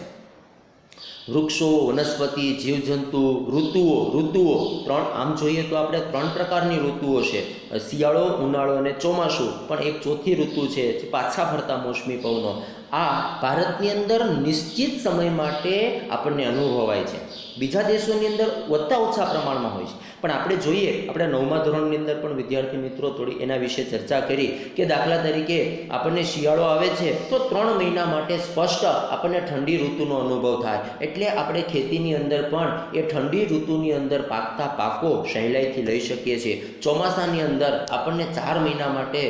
વૃક્ષો, વનસ્પતિ, જીવજંતુ, ઋતુઓ ત્રણ, આમ જોઈએ તો આપણે ત્રણ પ્રકારની ઋતુઓ છે, શિયાળો, ઉનાળો અને ચોમાસું. પણ એક ચોથી ઋતુ છે પાછા ફરતા મોસમી પવનો. આ ભારતની અંદર નિશ્ચિત સમય માટે આપણને અનુભવાય છે. બીજા દેશોની અંદર વધતા ઓછા પ્રમાણમાં હોય છે. પણ આપણે જોઈએ, આપણે 9મા ધોરણની અંદર પણ વિદ્યાર્થી મિત્રો થોડી એના વિશે ચર્ચા કરી કે દાખલા તરીકે આપણને શિયાળો આવે છે તો 3 મહિના માટે સ્પષ્ટ આપણને ઠંડી ઋતુનો અનુભવ થાય. એટલે આપણે ખેતીની અંદર પણ એ ઠંડી ઋતુની અંદર પાકતા પાકો સહેલાઈથી લઈ શકીએ છીએ. ચોમાસાની અંદર આપણને 4 મહિના માટે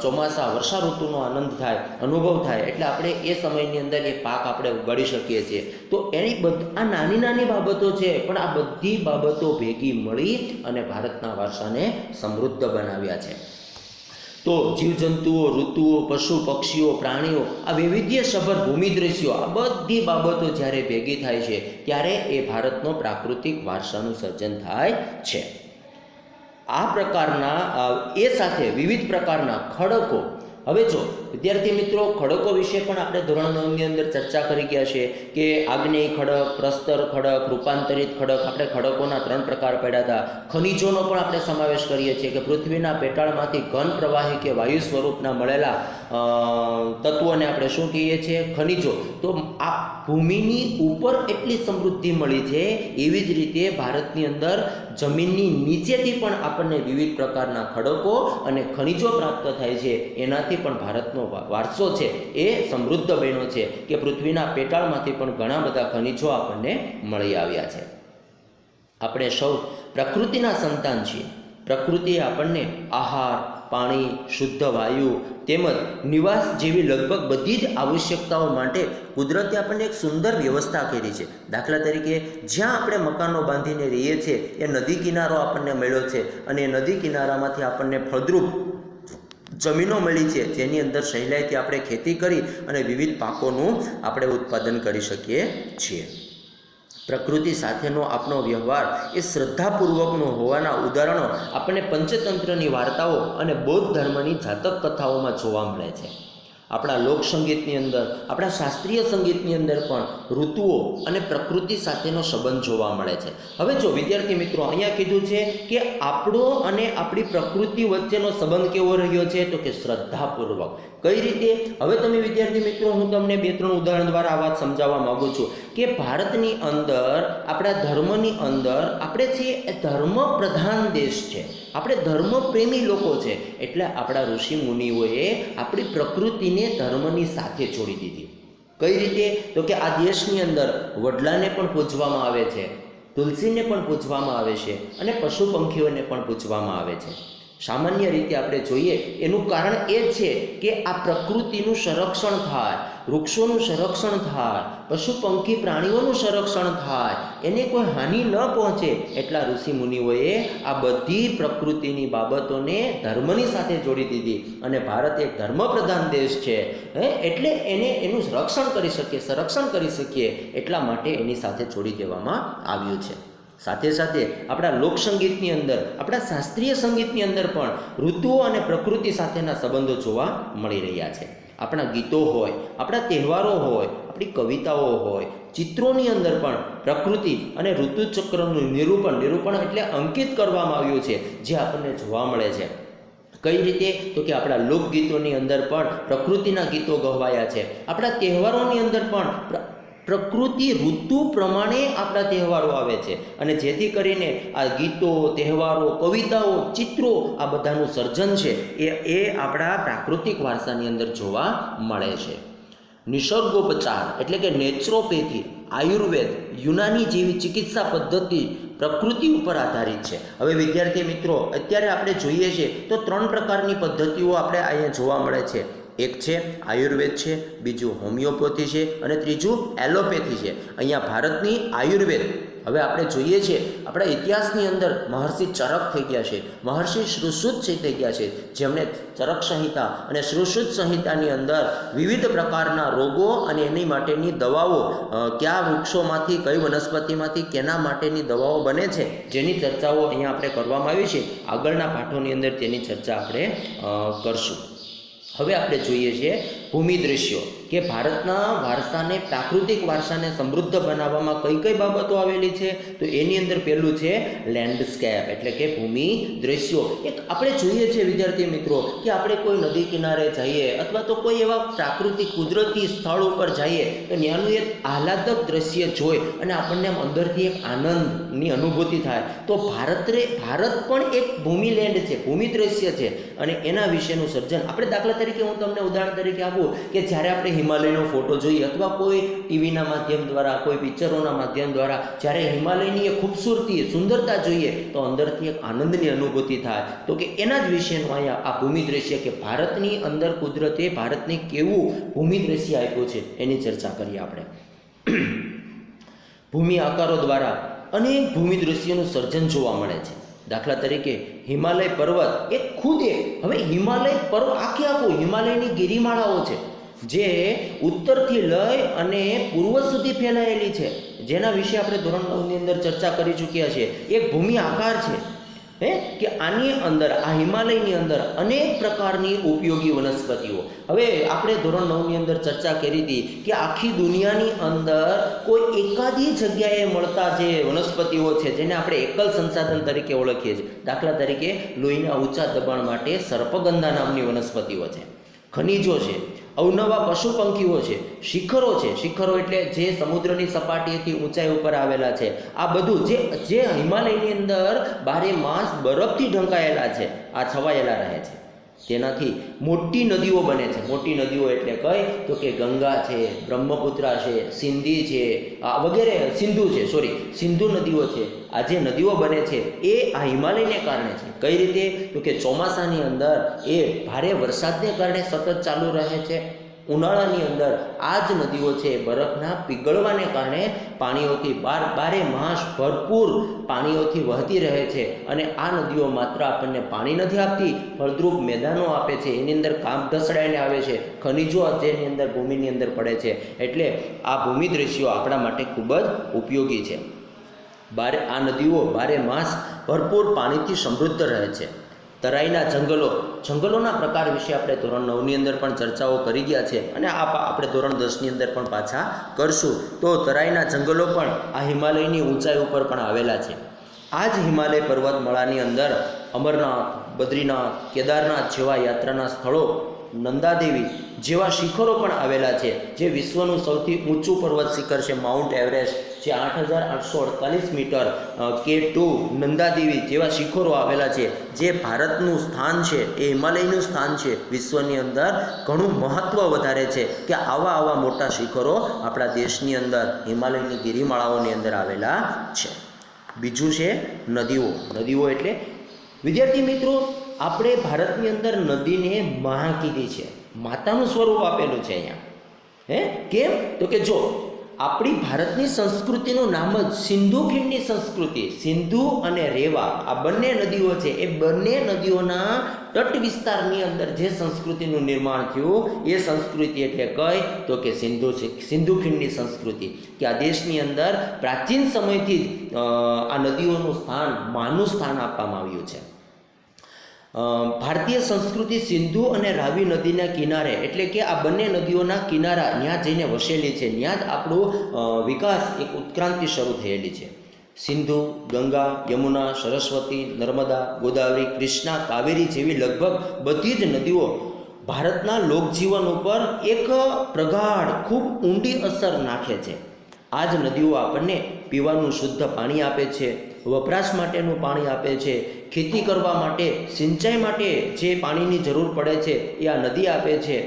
ચોમાસા વર્ષા ઋતુનો આનંદ થાય, અનુભવ થાય. એટલે આપણે એ સમયની અંદર એ પાક આપણે ઉગાડી શકીએ છીએ. તો એની આ નાની નાની બાબતો છે, પણ આ બધી બાબતો ભેગી મળી અને ભારતના વારસાને સમૃદ્ધ બનાવ્યા છે. તો જીવજંતુઓ, ઋતુઓ, પશુ પક્ષીઓ, પ્રાણીઓ, આ વૈવિધ્યસભર ભૂમિ દ્રશ્યો, આ બધી બાબતો જ્યારે ભેગી થાય છે ત્યારે એ ભારતનો પ્રાકૃતિક વારસાનું સર્જન થાય છે. આ પ્રકારના એ સાથે વિવિધ પ્રકારના ખડકો. હવે જો વિદ્યાર્થી મિત્રો, ખડકો વિશે પણ આપણે ધોરણ 9ની અંદર ચર્ચા કરી ગયા છે કે આગ્નેય ખડક, પ્રસ્તર ખડક, રૂપાંતરિત ખડક. આપણે ખડકોના 3 પ્રકાર પડ્યા હતા. ખનિજોનો પણ આપણે સમાવેશ કરીએ છીએ કે પૃથ્વીના પેટાળમાંથી ઘન પ્રવાહી કે વાયુ સ્વરૂપના મળેલા તત્વોને આપણે શું કહીએ છીએ? ખનિજો. તો આ ભૂમિની ઉપર એટલી સમૃદ્ધિ મળી છે, એવી જ રીતે ભારતની અંદર જમીનની નીચેથી પણ આપણને વિવિધ પ્રકારના ખડકો અને ખનિજો પ્રાપ્ત થાય છે. એનાથી પણ ભારતનો વારસો છે એ સમૃદ્ધ બન્યો છે કે પૃથ્વીના પેટાળમાંથી પણ ઘણા બધા ખનિજો આપણને મળી આવ્યા છે. આપણે સૌ પ્રકૃતિના સંતાન છીએ. પ્રકૃતિએ આપણને આહાર, પાણી, શુદ્ધ વાયુ તેમજ નિવાસ જેવી લગભગ બધી જ આવશ્યકતાઓ માટે કુદરતે આપણને એક સુંદર વ્યવસ્થા કરી છે. દાખલા તરીકે જ્યાં આપણે મકાનો બાંધીને રહીએ છીએ એ નદી કિનારો આપણને મળ્યો છે અને એ નદી કિનારામાંથી આપણને ફળદ્રુપ જમીનો મળી છે, જેની અંદર સહેલાઈથી આપણે ખેતી કરી અને વિવિધ પાકોનું આપણે ઉત્પાદન કરી શકીએ છીએ. પ્રકૃતિ સાથેનો આપણો વ્યવહાર એ શ્રદ્ધાપૂર્વકનો હોવાના ઉદાહરણો આપણને પંચતંત્રની વાર્તાઓ અને બૌદ્ધ ધર્મની જાતક કથાઓમાં જોવા મળે છે. આપણા લોકસંગીતની અંદર, આપણા શાસ્ત્રીય સંગીતની અંદર પણ ઋતુઓ અને પ્રકૃતિ સાથેનો સંબંધ જોવા મળે છે. હવે જો વિદ્યાર્થી મિત્રો, અહીંયા કીધું છે કે આપણો અને આપણી પ્રકૃતિ વચ્ચેનો સંબંધ કેવો રહ્યો છે? તો કે શ્રદ્ધાપૂર્વક. કઈ રીતે? હવે તમે વિદ્યાર્થી મિત્રો, હું તમને 2-3 ઉદાહરણ દ્વારા આ વાત સમજાવવા માગું છું કે ભારતની અંદર, આપણા ધર્મની અંદર આપણે છીએ એ ધર્મ પ્રધાન દેશ છે. આપણે ધર્મપ્રેમી લોકો છે. એટલે આપણા ઋષિ મુનિઓએ આપણી પ્રકૃતિને ધર્મની સાથે જોડી દીધી. કઈ રીતે? તો કે આ દેશની અંદર વડલાને પણ પૂજવામાં આવે છે, તુલસીને પણ પૂજવામાં આવે છે અને પશુ પંખીઓને પણ પૂજવામાં આવે છે. સામાન્ય રીતે આપણે જોઈએ એનું કારણ એ છે કે આ પ્રકૃતિનું સંરક્ષણ થાય, વૃક્ષોનું સંરક્ષણ થાય, પશુ પંખી પ્રાણીઓનું સંરક્ષણ થાય, એને કોઈ હાનિ ન પહોંચે. એટલા ઋષિ મુનિઓએ આ બધી પ્રકૃતિની બાબતોને ધર્મની સાથે જોડી દીધી અને ભારત એક ધર્મપ્રધાન દેશ છે એટલે એનું સંરક્ષણ કરી શકીએ એટલા માટે એની સાથે જોડી દેવામાં આવ્યું છે. સાથે સાથે આપણા લોકસંગીતની અંદર, આપણા શાસ્ત્રીય સંગીતની અંદર પણ ઋતુઓ અને પ્રકૃતિ સાથેના સંબંધો જોવા મળી રહ્યા છે. આપણા ગીતો હોય, આપણા તહેવારો હોય, આપણી કવિતાઓ હોય, ચિત્રોની અંદર પણ પ્રકૃતિ અને ઋતુચક્રનું નિરૂપણ એટલે અંકિત કરવામાં આવ્યું છે, જે આપણને જોવા મળે છે. કઈ રીતે? તો કે આપણા લોકગીતોની અંદર પણ પ્રકૃતિના ગીતો ગવાયા છે. આપણા તહેવારોની અંદર પણ પ્રકૃતિ ઋતુ પ્રમાણે આપણા તહેવારો આવે છે અને જેથી કરીને આ ગીતો, તહેવારો, કવિતાઓ, ચિત્રો આ બધાનું સર્જન છે એ આપણા પ્રાકૃતિક વારસાની અંદર જોવા મળે છે. નિસર્ગોપચાર એટલે કે નેચરોપેથી, આયુર્વેદ, યુનાની જેવી ચિકિત્સા પદ્ધતિ પ્રકૃતિ ઉપર આધારિત છે. હવે વિદ્યાર્થી મિત્રો, અત્યારે આપણે જોઈએ છીએ તો 3 પ્રકારની પદ્ધતિઓ આપણે અહીંયા જોવા મળે છે. એક છે આયુર્વેદ છે, બીજું હોમિયોપેથી છે અને ત્રીજું એલોપેથી છે. અહીંયા ભારતની આયુર્વેદ, હવે આપણે જોઈએ છીએ આપણા ઇતિહાસની અંદર મહર્ષિ ચરક થઈ ગયા છે, મહર્ષિ શ્રુશુત થઈ ગયા છે, જેમણે ચરક સંહિતા અને શ્રુશુત સંહિતાની અંદર વિવિધ પ્રકારના રોગો અને એની માટેની દવાઓ, કયા વૃક્ષોમાંથી, કઈ વનસ્પતિમાંથી કેના માટેની દવાઓ બને છે, જેની ચર્ચાઓ અહીંયા આપણે કરવામાં આવી છે. આગળના પાઠોની અંદર તેની ચર્ચા આપણે કરશું. હવે આપણે જોઈએ છીએ ભૂમિ દ્રશ્યો કે ભારતના વારસાને, પ્રાકૃતિક વારસાને સમૃદ્ધ બનાવવામાં કઈ કઈ બાબતો આવેલી છે. તો એની અંદર પહેલું છે લેન્ડસ્કેપ એટલે કે ભૂમિ દ્રશ્યો. એક આપણે જોઈએ છીએ વિદ્યાર્થી મિત્રો કે આપણે કોઈ નદી કિનારે જઈએ અથવા તો કોઈ એવા પ્રાકૃતિક કુદરતી સ્થળ ઉપર જઈએ તો ત્યાંનું એક આહલાદક દ્રશ્ય જોઈ અને આપણને અંદરથી એક આનંદની અનુભૂતિ થાય. તો ભારત પણ એક ભૂમિલેન્ડ છે, ભૂમિ દ્રશ્ય છે અને એના વિશેનું સર્જન આપણે, દાખલા તરીકે હું તમને ઉદાહરણ તરીકે આપું કે જ્યારે આપણે હિમાલયનો ફોટો જોઈએ અથવા કોઈ ટીવીના માધ્યમ દ્વારા, કોઈ પિક્ચરોના માધ્યમ દ્વારા જ્યારે હિમાલયની એ ખૂબસૂરતી, સુંદરતા જોઈએ તો અંદરથી એક આનંદની અનુભૂતિ થાય. તો કે એના જ વિશેનું અહીંયા આ ભૂમિ દ્રશ્ય કે ભારતની અંદર કુદરતે ભારતને કેવું ભૂમિ દ્રશ્ય આપ્યું છે એની ચર્ચા કરીએ આપણે. ભૂમિ આકારો દ્વારા અનેક ભૂમિ દ્રશ્યોનું સર્જન જોવા મળે છે. દાખલા તરીકે હિમાલય પર્વત એ ખુદ હવે હિમાલય પર્વત આખું હિમાલયની ગિરિમાળાઓ છે જે ઉત્તરથી લઈ અને પૂર્વ સુધી ફેલાયેલી છે, જેના વિશે આપણે ધોરણ 9ની અંદર ચર્ચા કરી ચૂક્યા છીએ. એક ભૂમિ આકાર છે કે આની અંદર આ હિમાલયની અંદર અનેક પ્રકારની ઉપયોગી વનસ્પતિઓ. હવે આપણે ધોરણ 9ની અંદર ચર્ચા કરી હતી કે આખી દુનિયાની અંદર કોઈ એકાદી જગ્યાએ મળતા જે વનસ્પતિઓ છે જેને આપણે એકલ સંસાધન તરીકે ઓળખીએ છીએ. દાખલા તરીકે લોહીના ઊંચા દબાણ માટે સર્પગંધા નામની વનસ્પતિઓ છે, ખનિજો છે, અવનવા પશુ પંખીઓ છે, શિખરો છે. શિખરો એટલે જે સમુદ્રની સપાટીએથી ઊંચાઈ ઉપર આવેલા છે. આ બધું જે હિમાલયની અંદર બારે માસ બરફથી ઢંકાયેલા છે, આ છવાયેલા રહે છે. તેનાથી મોટી નદીઓ બને છે. મોટી નદીઓ એટલે કઈ તો કે ગંગા છે, બ્રહ્મપુત્રા છે, સિંધી છે, વગેરે સિંધુ નદીઓ છે. આ જે નદીઓ બને છે એ આ હિમાલયને કારણે છે. કઈ રીતે તો કે ચોમાસાની અંદર એ ભારે વરસાદને કારણે સતત ચાલુ રહે છે. ઉનાળાની અંદર આ જ નદીઓ છે બરફના પીગળવાને કારણે પાણીઓથી બારે માસ ભરપૂર પાણીઓથી વહેતી રહે છે. અને આ નદીઓ માત્ર આપણને પાણી નથી આપતી, ફળદ્રુપ મેદાનો આપે છે, એની અંદર કામ ઢસડાઈને આવે છે, ખનિજો જેની અંદર ભૂમિની અંદર પડે છે. એટલે આ ભૂમિ દ્રશ્યો આપણા માટે ખૂબ જ ઉપયોગી છે. આ નદીઓ બારે માસ ભરપૂર પાણીથી સમૃદ્ધ રહે છે. તરાઈના જંગલોના પ્રકાર વિશે આપણે ધોરણ 9ની અંદર પણ ચર્ચાઓ કરી ગયા છે અને આપણે ધોરણ 10ની અંદર પણ પાછા કરશું. તો તરાઈના જંગલો પણ આ હિમાલયની ઊંચાઈ ઉપર પણ આવેલા છે. આ જ હિમાલય પર્વતમાળાની અંદર અમરનાથ, બદ્રીનાથ, કેદારનાથ જેવા યાત્રાના સ્થળો, નંદાદેવી જેવા શિખરો પણ આવેલા છે. જે વિશ્વનું સૌથી ઊંચું પર્વત શિખર છે માઉન્ટ એવરેસ્ટ, જે 8,848 મીટર, K2, નંદાદેવી જેવા શિખરો આવેલા છે. જે ભારતનું સ્થાન છે એ હિમાલયનું સ્થાન છે વિશ્વની અંદર ઘણું મહત્ત્વ વધારે છે કે આવા મોટા શિખરો આપણા દેશની અંદર હિમાલયની ગિરિમાળાઓની અંદર આવેલા છે. બીજું છે નદીઓ એટલે વિદ્યાર્થી મિત્રો આપણે ભારતની અંદર નદીને મા કીધી છે, માતાનું સ્વરૂપ આપેલું છે અહીંયા. કેમ તો કે જો આપણી ભારતની સંસ્કૃતિનું નામ જ સિંધુ ખીણની સંસ્કૃતિ. સિંધુ અને રેવા આ બંને નદીઓ છે. એ બંને નદીઓના તટ વિસ્તારની અંદર જે સંસ્કૃતિનું નિર્માણ થયું એ સંસ્કૃતિ એટલે કઈ તો કે સિંધુ ખીણની સંસ્કૃતિ. કે આ દેશની અંદર પ્રાચીન સમયથી જ આ નદીઓનું સ્થાન માનું સ્થાન આપવામાં આવ્યું છે. ભારતીય સંસ્કૃતિ સિંધુ અને રાવી નદીના કિનારે એટલે કે આ બંને નદીઓના કિનારા ત્યાં જઈને વસેલી છે. ત્યાં જ આપણો વિકાસ એક ઉત્ક્રાંતિ શરૂ થયેલી છે. સિંધુ, ગંગા, યમુના, સરસ્વતી, નર્મદા, ગોદાવરી, કૃષ્ણા, કાવેરી જેવી લગભગ બધી જ નદીઓ ભારતના લોકજીવન ઉપર એક પ્રગાઢ ખૂબ ઊંડી અસર નાખે છે. આ જ નદીઓ આપણને પીવાનું શુદ્ધ પાણી આપે છે, વપરાશ માટેનું પાણી આપે છે, ખેતી કરવા માટે, સિંચાઈ માટે જે પાણીની જરૂર પડે છે એ આ નદી આપે છે,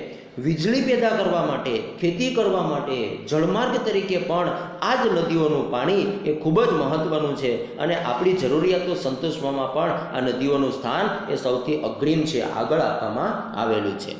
વીજળી પેદા કરવા માટે, ખેતી કરવા માટે, જળમાર્ગ તરીકે પણ આ જ નદીઓનું પાણી એ ખૂબ જ મહત્ત્વનું છે. અને આપણી જરૂરિયાતો સંતોષવામાં પણ આ નદીઓનું સ્થાન એ સૌથી અગ્રીમ છે, આગળ આપવામાં આવેલું છે.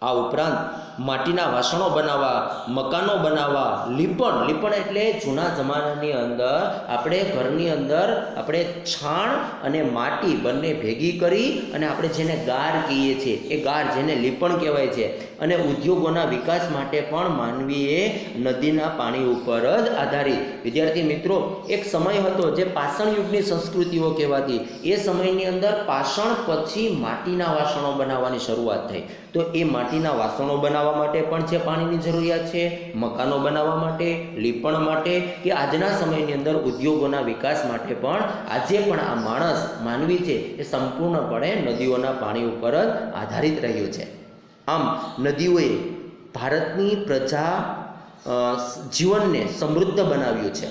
આ ઉપરાંત માટીના વાસણો બનાવવા, મકાનો બનાવવા, લીપણ એટલે જૂના જમાનાની અંદર આપણે ઘરની અંદર આપણે છાણ અને માટી બંને ભેગી કરી અને આપણે જેને ગાર કહીએ છીએ એ ગાર જેને લીપણ કહેવાય છે. અને ઉદ્યોગોના વિકાસ માટે પણ માનવીએ નદીના પાણી ઉપર જ આધારિત. વિદ્યાર્થી મિત્રો એક સમય હતો જે પાષાણ યુગની સંસ્કૃતિઓ કહેવાતી. એ સમયની અંદર પાષાણ પછી માટીના વાસણો બનાવવાની શરૂઆત થઈ. તો એ માટીના વાસણો બનાવવા માટે પણ જે પાણીની જરૂરિયાત છે, મકાનો બનાવવા માટે, લીપણ માટે કે આજના સમયની અંદર ઉદ્યોગોના વિકાસ માટે પણ આજે પણ આ માનવી છે એ સંપૂર્ણપણે નદીઓના પાણી ઉપર જ આધારિત રહ્યું છે. આમ નદીઓએ ભારતની પ્રજા જીવનને સમૃદ્ધ બનાવ્યું છે.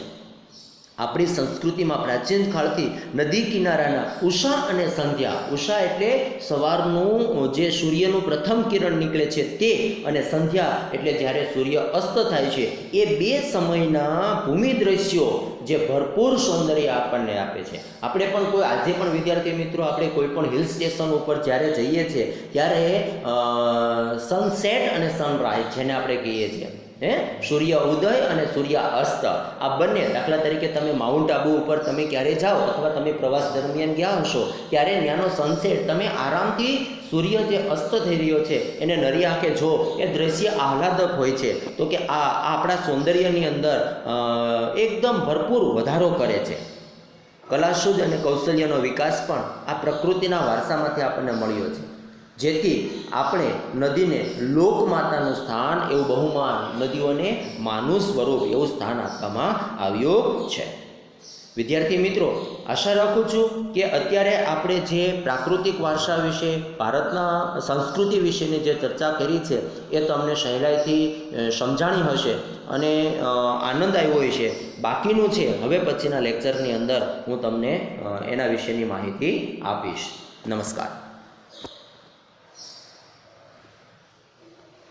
આપણી સંસ્કૃતિમાં પ્રાચીન કાળથી નદી કિનારાના ઉષા અને સંધ્યા, ઉષા એટલે સવારનું જે સૂર્યનું પ્રથમ કિરણ નીકળે છે તે, અને સંધ્યા એટલે જ્યારે સૂર્ય અસ્ત થાય છે, એ બે સમયના ભૂમિ દ્રશ્યો જે ભરપૂર સૌંદર્ય આપણને આપે છે. આપણે પણ આજે પણ વિદ્યાર્થી મિત્રો આપણે કોઈ પણ હિલ સ્ટેશન ઉપર જ્યારે જઈએ છીએ ત્યારે સનસેટ અને સનરાઈઝ જેને આપણે કહીએ છીએ સૂર્ય ઉદય અને સૂર્ય અસ્ત આ બંને, દાખલા તરીકે તમે માઉન્ટ આબુ ઉપર તમે ક્યારે જાઓ અથવા તમે પ્રવાસ દરમિયાન ગયા હશો ત્યારે ત્યાંનો સનસેટ તમે આરામથી સૂર્ય જે અસ્ત થઈ રહ્યો છે એને નરી આંખે જો, એ દ્રશ્ય આહલાદક હોય છે. તો કે આ આપણા સૌંદર્યની અંદર એકદમ ભરપૂર વધારો કરે છે. કલાશુદ્ધ અને કૌશલ્યનો વિકાસ પણ આ પ્રકૃતિના વારસામાંથી આપણને મળ્યો છે, જેથી આપણે નદીને લોકમાતાનું સ્થાન એવું બહુમાન, નદીઓને માનું સ્વરૂપ એવું સ્થાન આપવામાં આવ્યું છે. વિદ્યાર્થી મિત્રો, આશા રાખું છું કે અત્યારે આપણે જે પ્રાકૃતિક વારસા વિશે, ભારતના સંસ્કૃતિ વિશેની જે ચર્ચા કરી છે એ તમને સહેલાઈથી સમજાણી હશે અને આનંદ આવ્યો હશે. બાકીનું છે હવે પછીના લેક્ચરની અંદર હું તમને એના વિશેની માહિતી આપીશ. નમસ્કાર.